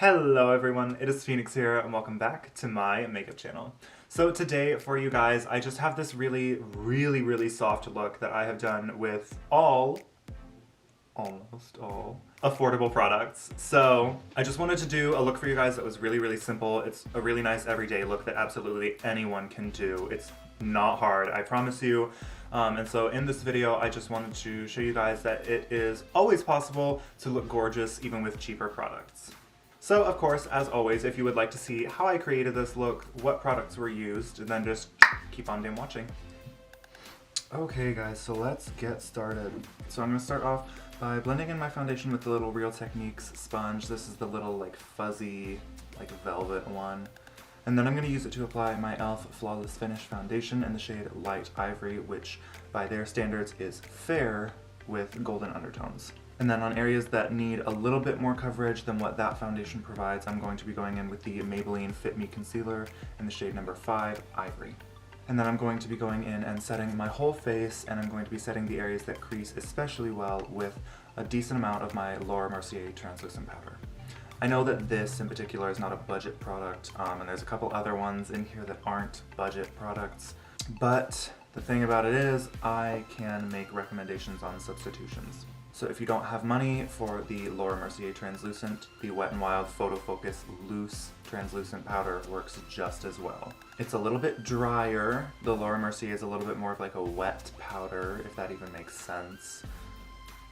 Hello everyone, it is Phoenix here and welcome back to my makeup channel. So today for you guys, I just have this really soft look that I have done with almost all affordable products. So I just wanted to do a look for you guys that was really simple. It's a really nice everyday look that absolutely anyone can do. It's not hard, I promise you. And so in this video, I just wanted to show you guys that it is always possible to look gorgeous even with cheaper products. So of course, as always, if you would like to see how I created this look, what products were used, then just keep on damn watching. Okay guys, so let's get started. So I'm going to start off by blending in my foundation with the little Real Techniques sponge. This is the little like fuzzy, like velvet one. And then I'm going to use it to apply my e.l.f. Flawless Finish Foundation in the shade Light Ivory, which by their standards is fair with golden undertones. And then on areas that need a little bit more coverage than what that foundation provides, I'm going to be going in with the Maybelline Fit Me Concealer in the shade number 5, Ivory. And then I'm going to be going in and setting my whole face, and I'm going to be setting the areas that crease especially well with a decent amount of my Laura Mercier translucent powder. I know that this in particular is not a budget product, and there's a couple other ones in here that aren't budget products, but the thing about it is I can make recommendations on substitutions. So if you don't have money for the Laura Mercier translucent, the Wet n Wild Photo Focus loose translucent powder works just as well. It's a little bit drier. The Laura Mercier is a little bit more of like a wet powder, if that even makes sense,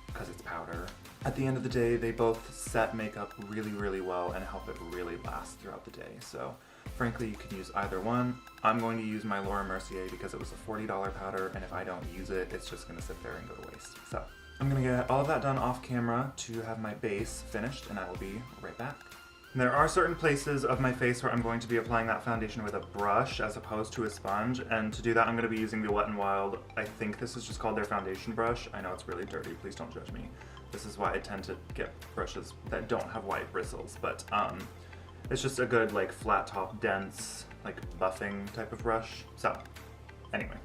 because it's powder. At the end of the day, they both set makeup really well and help it really last throughout the day. So frankly, you can use either one. I'm going to use my Laura Mercier because it was a $40 powder, and if I don't use it, it's just gonna sit there and go to waste. So I'm gonna get all of that done off camera to have my base finished, and I will be right back. There are certain places of my face where I'm going to be applying that foundation with a brush as opposed to a sponge, and to do that I'm going to be using the Wet n Wild, I think this is just called their foundation brush. I know it's really dirty, please don't judge me. This is why I tend to get brushes that don't have white bristles, but it's just a good like flat top, dense, like buffing type of brush. So anyway.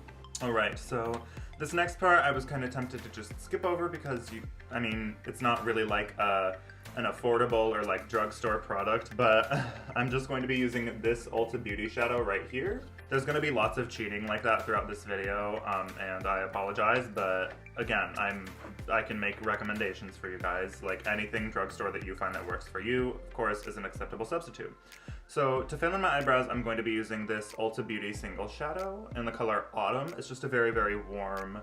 Alright, so this next part I was kind of tempted to just skip over because it's not really like an affordable or like drugstore product, but I'm just going to be using this Ulta Beauty shadow right here. There's going to be lots of cheating like that throughout this video, and I apologize, but again, I can make recommendations for you guys. Like anything drugstore that you find that works for you, of course, is an acceptable substitute. So to fill in my eyebrows, I'm going to be using this Ulta Beauty single shadow in the color Autumn. It's just a very warm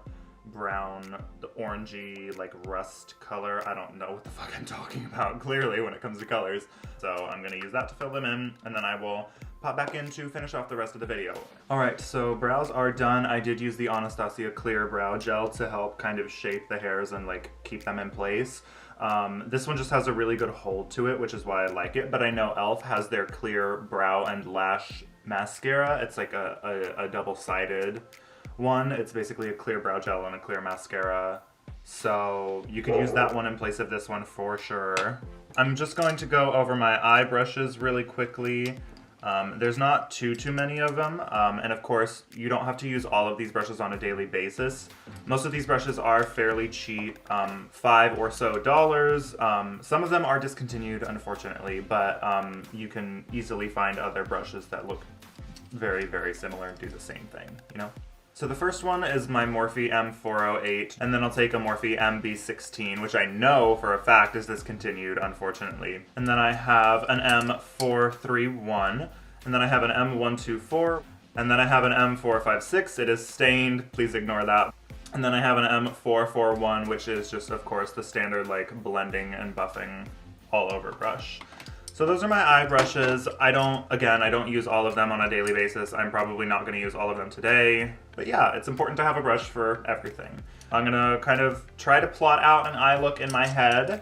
brown, the orangey, like rust color. I don't know what the fuck I'm talking about, clearly, when it comes to colors. So I'm gonna use that to fill them in, and then I will pop back in to finish off the rest of the video. Alright, so brows are done. I did use the Anastasia Clear Brow Gel to help kind of shape the hairs and like keep them in place. This one just has a really good hold to it, which is why I like it, but I know e.l.f. has their clear brow and lash mascara. It's like a double-sided one. It's basically a clear brow gel and a clear mascara, so you could use that one in place of this one for sure. I'm just going to go over my eye brushes really quickly. There's not too many of them, and of course you don't have to use all of these brushes on a daily basis. Most of these brushes are fairly cheap, $5 or so. Some of them are discontinued, unfortunately, but you can easily find other brushes that look very similar and do the same thing, you know? So the first one is my Morphe M408, and then I'll take a Morphe MB16, which I know for a fact is discontinued, unfortunately. And then I have an M431, and then I have an M124, and then I have an M456. It is stained, please ignore that. And then I have an M441, which is just, of course, the standard like blending and buffing all over brush. So those are my eye brushes. I don't use all of them on a daily basis. I'm probably not going to use all of them today. But yeah, it's important to have a brush for everything. I'm going to kind of try to plot out an eye look in my head.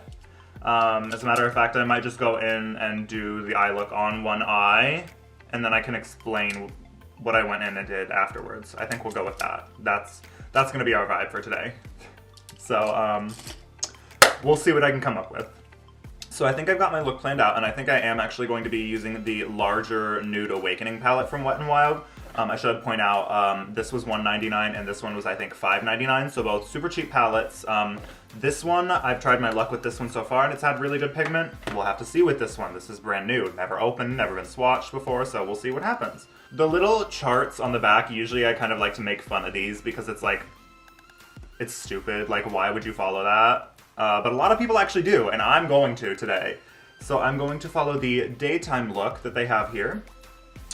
As a matter of fact, I might just go in and do the eye look on one eye, and then I can explain what I went in and did afterwards. I think we'll go with that. That's going to be our vibe for today. So we'll see what I can come up with. So I think I've got my look planned out, and I think I am actually going to be using the larger Nude Awakening palette from Wet n Wild. I should point out, this was $1.99 and this one was, I think, $5.99, so both super cheap palettes. This one, I've tried my luck with this one so far and it's had really good pigment. We'll have to see with this one. This is brand new, never opened, never been swatched before, so we'll see what happens. The little charts on the back, usually I kind of like to make fun of these because it's like, it's stupid, like why would you follow that? But a lot of people actually do, and I'm going to today. So I'm going to follow the daytime look that they have here,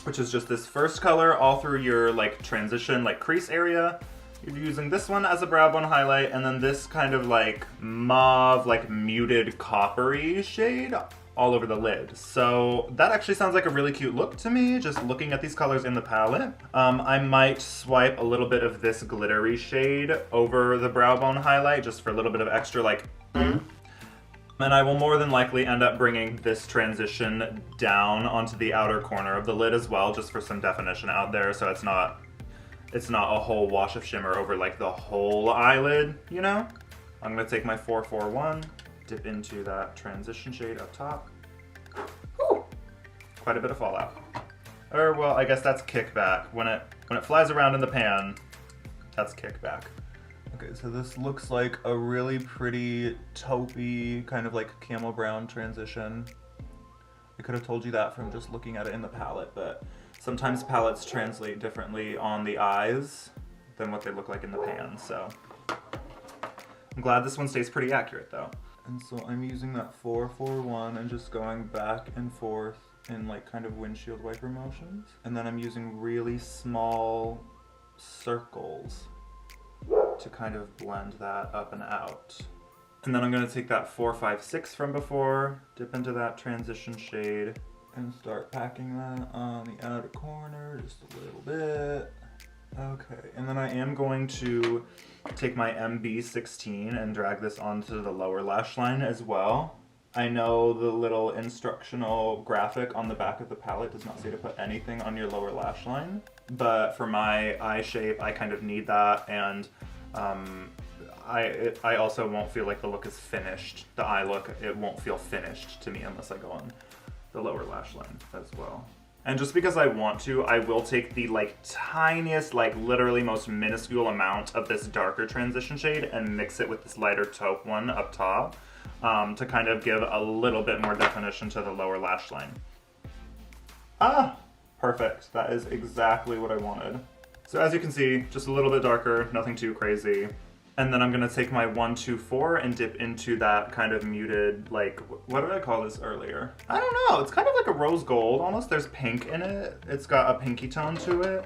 which is just this first color all through your like transition, like crease area. You're using this one as a brow bone highlight, and then this kind of like mauve, like muted coppery shade all over the lid. So that actually sounds like a really cute look to me, just looking at these colors in the palette. I might swipe a little bit of this glittery shade over the brow bone highlight, just for a little bit of extra like And I will more than likely end up bringing this transition down onto the outer corner of the lid as well, just for some definition out there, so it's not a whole wash of shimmer over like the whole eyelid, you know? I'm gonna take my 441, dip into that transition shade up top. Whew. Quite a bit of fallout. Or, well, I guess that's kickback. When it flies around in the pan, that's kickback. Okay, so this looks like a really pretty taupey, kind of like camel brown transition. I could have told you that from just looking at it in the palette, but sometimes palettes translate differently on the eyes than what they look like in the pan, so. I'm glad this one stays pretty accurate though. And so I'm using that 441 and just going back and forth in like kind of windshield wiper motions. And then I'm using really small circles to kind of blend that up and out. And then I'm gonna take that 456 from before, dip into that transition shade, and start packing that on the outer corner just a little bit. Okay, and then I am going to take my MB16 and drag this onto the lower lash line as well. I know the little instructional graphic on the back of the palette does not say to put anything on your lower lash line, but for my eye shape, I kind of need that, and I also won't feel like the look is finished. The eye look, it won't feel finished to me unless I go on the lower lash line as well. And just because I want to, I will take the like tiniest, like literally most minuscule amount of this darker transition shade and mix it with this lighter taupe one up top to kind of give a little bit more definition to the lower lash line. Ah, perfect. That is exactly what I wanted. So as you can see, just a little bit darker, nothing too crazy. And then I'm gonna take my 124 and dip into that kind of muted, like, what did I call this earlier? I don't know, it's kind of like a rose gold almost. There's pink in it. It's got a pinky tone to it.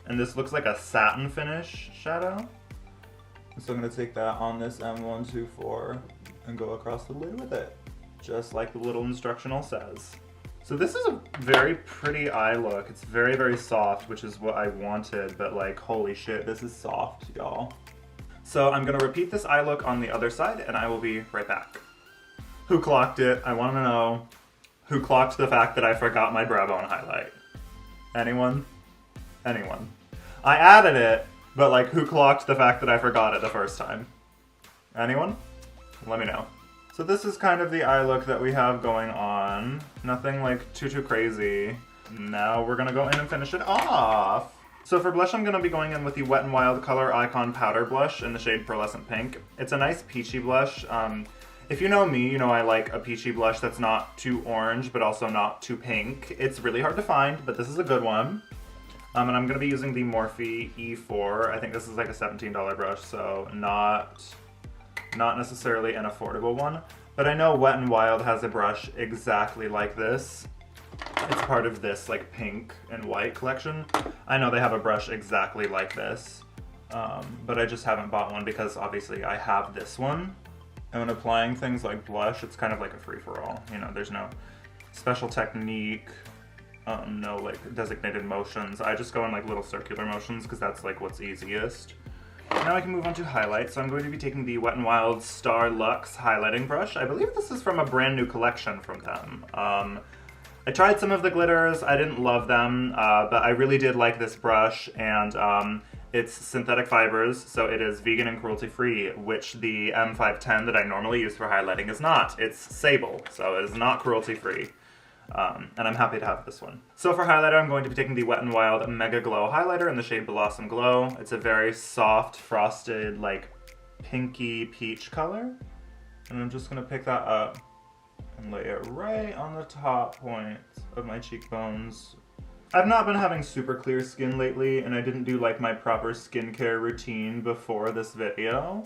And this looks like a satin finish shadow. So I'm gonna take that on this M124 and go across the lid with it, just like the little instructional says. So this is a very pretty eye look. It's very, very soft, which is what I wanted, but like, holy shit, this is soft, y'all. So I'm gonna repeat this eye look on the other side and I will be right back. Who clocked it? I wanna know who clocked the fact that I forgot my brow bone highlight. Anyone? Anyone. I added it, but like who clocked the fact that I forgot it the first time? Anyone? Let me know. So this is kind of the eye look that we have going on. Nothing like too crazy. Now we're gonna go in and finish it off. So for blush, I'm going to be going in with the Wet n Wild Color Icon Powder Blush in the shade Pearlescent Pink. It's a nice peachy blush. If you know me, you know I like a peachy blush that's not too orange, but also not too pink. It's really hard to find, but this is a good one. And I'm going to be using the Morphe E4. I think this is like a $17 brush, so not necessarily an affordable one. But I know Wet n Wild has a brush exactly like this. It's part of this like pink and white collection. I know they have a brush exactly like this, but I just haven't bought one because obviously I have this one. And when applying things like blush, it's kind of like a free-for-all. You know, there's no special technique, no like designated motions. I just go in like little circular motions because that's like what's easiest. Now I can move on to highlight. So I'm going to be taking the Wet n Wild Star Luxe highlighting brush. I believe this is from a brand new collection from them. I tried some of the glitters, I didn't love them, but I really did like this brush, and it's synthetic fibers, so it is vegan and cruelty-free, which the M510 that I normally use for highlighting is not. It's sable, so it is not cruelty-free. And I'm happy to have this one. So for highlighter, I'm going to be taking the Wet n Wild Mega Glow highlighter in the shade Blossom Glow. It's a very soft, frosted, like pinky peach color. And I'm just gonna pick that up and lay it right on the top points of my cheekbones. I've not been having super clear skin lately, and I didn't do like my proper skincare routine before this video.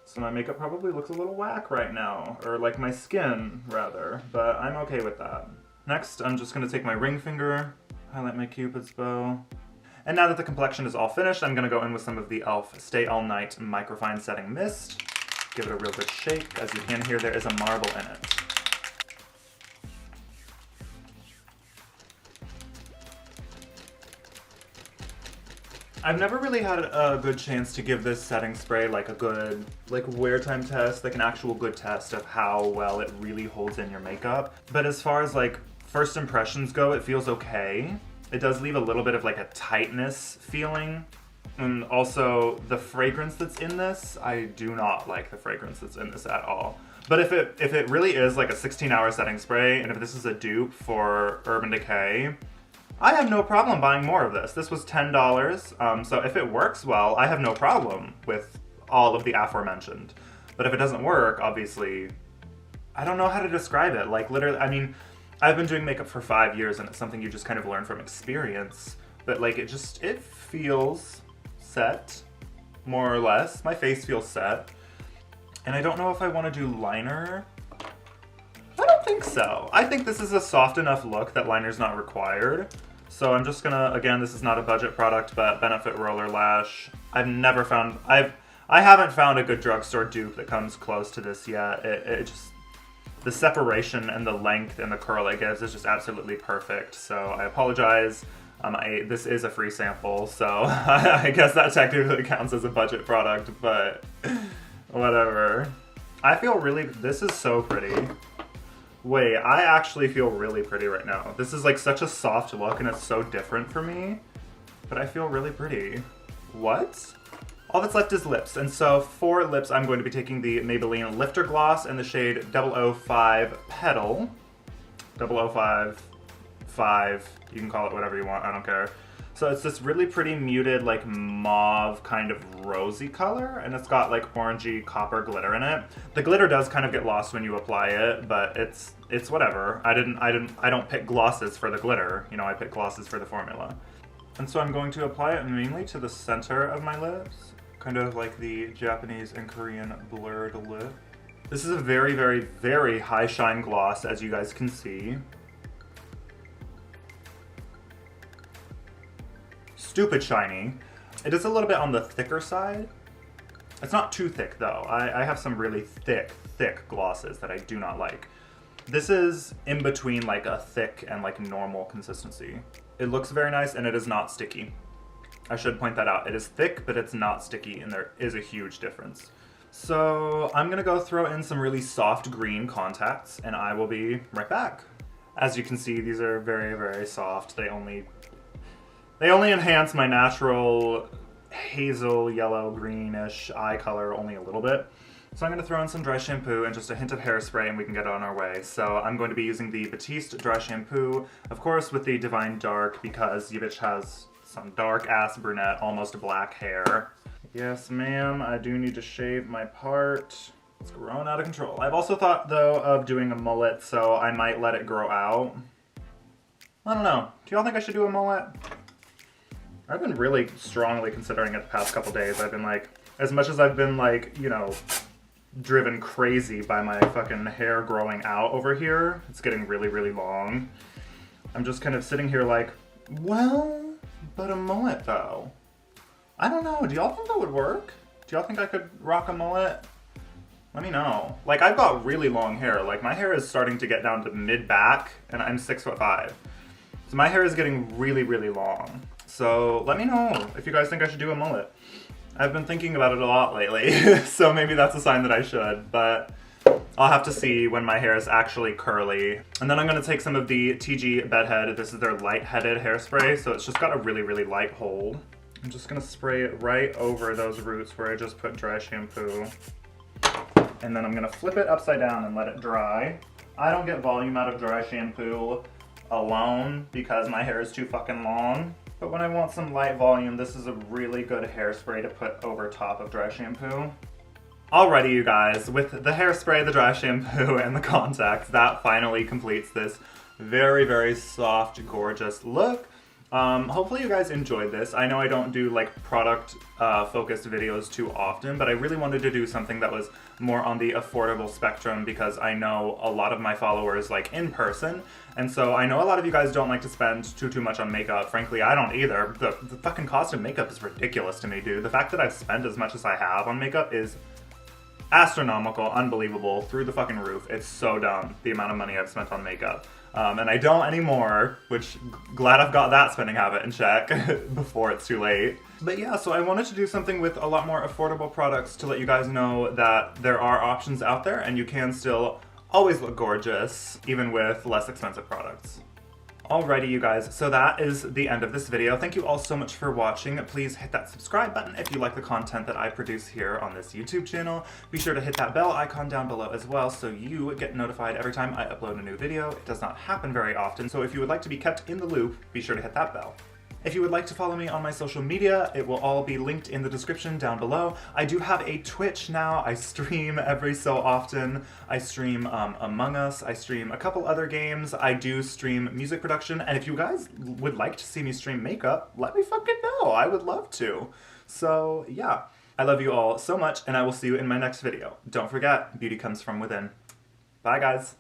So my makeup probably looks a little whack right now, or like my skin rather, but I'm okay with that. Next, I'm just gonna take my ring finger, highlight my Cupid's bow. And now that the complexion is all finished, I'm gonna go in with some of the e.l.f. Stay All Night Microfine Setting Mist. Give it a real good shake. As you can hear, there is a marble in it. I've never really had a good chance to give this setting spray like a good wear time test, like an actual good test of how well it really holds in your makeup. But as far as like first impressions go, it feels okay. It does leave a little bit of like a tightness feeling. And also the fragrance that's in this, I do not like the fragrance that's in this at all. But if it really is like a 16-hour setting spray, and if this is a dupe for Urban Decay, I have no problem buying more of this. This was $10, so if it works well, I have no problem with all of the aforementioned. But if it doesn't work, obviously, I don't know how to describe it. Like literally, I mean, I've been doing makeup for 5 years and it's something you just kind of learn from experience. But like it feels set, more or less. My face feels set. And I don't know if I want to do liner. I don't think so. I think this is a soft enough look that liner's not required. So I'm just gonna, again, this is not a budget product, but Benefit Roller Lash. I haven't found a good drugstore dupe that comes close to this yet. It just, the separation and the length and the curl it gives is just absolutely perfect. So I apologize. This is a free sample, so I guess that technically counts as a budget product, but whatever. I feel really, this is so pretty. Wait, I actually feel really pretty right now. This is like such a soft look and it's so different for me, but I feel really pretty. What? All that's left is lips, and so for lips, I'm going to be taking the Maybelline Lifter Gloss in the shade 005 Petal. 005, you can call it whatever you want, I don't care. So it's this really pretty muted, like mauve kind of rosy color, and it's got like orangey copper glitter in it. The glitter does kind of get lost when you apply it, but it's whatever. I don't pick glosses for the glitter, you know, I pick glosses for the formula. And so I'm going to apply it mainly to the center of my lips, kind of like the Japanese and Korean blurred lip. This is a very, very, very high shine gloss, as you guys can see. Stupid shiny. It is a little bit on the thicker side. It's not too thick though. I have some really thick glosses that I do not like. This is in between like a thick and like normal consistency. It looks very nice and it is not sticky. I should point that out. It is thick, but it's not sticky, and there is a huge difference. So I'm gonna go throw in some really soft green contacts and I will be right back. As you can see, these are very, very soft. They only enhance my natural hazel, yellow, greenish eye color only a little bit. So I'm going to throw in some dry shampoo and just a hint of hairspray and we can get on our way. So I'm going to be using the Batiste dry shampoo, of course with the Divine Dark, because you bitch has some dark ass brunette, almost black hair. Yes ma'am, I do need to shave my part. It's growing out of control. I've also thought though of doing a mullet, so I might let it grow out. I don't know. Do y'all think I should do a mullet? I've been really strongly considering it the past couple days. I've been like, as much as I've been like, you know, driven crazy by my fucking hair growing out over here, it's getting really, really long. I'm just kind of sitting here like, well, but a mullet though. I don't know, do y'all think that would work? Do y'all think I could rock a mullet? Let me know. Like, I've got really long hair. Like, my hair is starting to get down to mid-back, and I'm 6'5". So my hair is getting really, really long. So let me know if you guys think I should do a mullet. I've been thinking about it a lot lately, so maybe that's a sign that I should, but I'll have to see when my hair is actually curly. And then I'm gonna take some of the TG Bedhead. This is their light-headed hairspray, so it's just got a really, really light hold. I'm just gonna spray it right over those roots where I just put dry shampoo. And then I'm gonna flip it upside down and let it dry. I don't get volume out of dry shampoo, alone because my hair is too fucking long. But when I want some light volume, this is a really good hairspray to put over top of dry shampoo. Alrighty, you guys, with the hairspray, the dry shampoo, and the contacts, that finally completes this very, very soft, gorgeous look. Hopefully you guys enjoyed this. I know I don't do like product focused videos too often, but I really wanted to do something that was more on the affordable spectrum because I know a lot of my followers like in person, and so I know a lot of you guys don't like to spend too much on makeup. Frankly, I don't either. The fucking cost of makeup is ridiculous to me, dude. The fact that I've spent as much as I have on makeup is astronomical, unbelievable, through the fucking roof. It's so dumb, the amount of money I've spent on makeup. And I don't anymore, which glad I've got that spending habit in check before it's too late. But yeah, so I wanted to do something with a lot more affordable products to let you guys know that there are options out there and you can still always look gorgeous, even with less expensive products. Alrighty, you guys, so that is the end of this video. Thank you all so much for watching. Please hit that subscribe button if you like the content that I produce here on this YouTube channel. Be sure to hit that bell icon down below as well so you get notified every time I upload a new video. It does not happen very often, so if you would like to be kept in the loop, be sure to hit that bell. If you would like to follow me on my social media, it will all be linked in the description down below. I do have a Twitch now. I stream every so often. I stream Among Us. I stream a couple other games. I do stream music production. And if you guys would like to see me stream makeup, let me fucking know. I would love to. So yeah, I love you all so much and I will see you in my next video. Don't forget, beauty comes from within. Bye guys.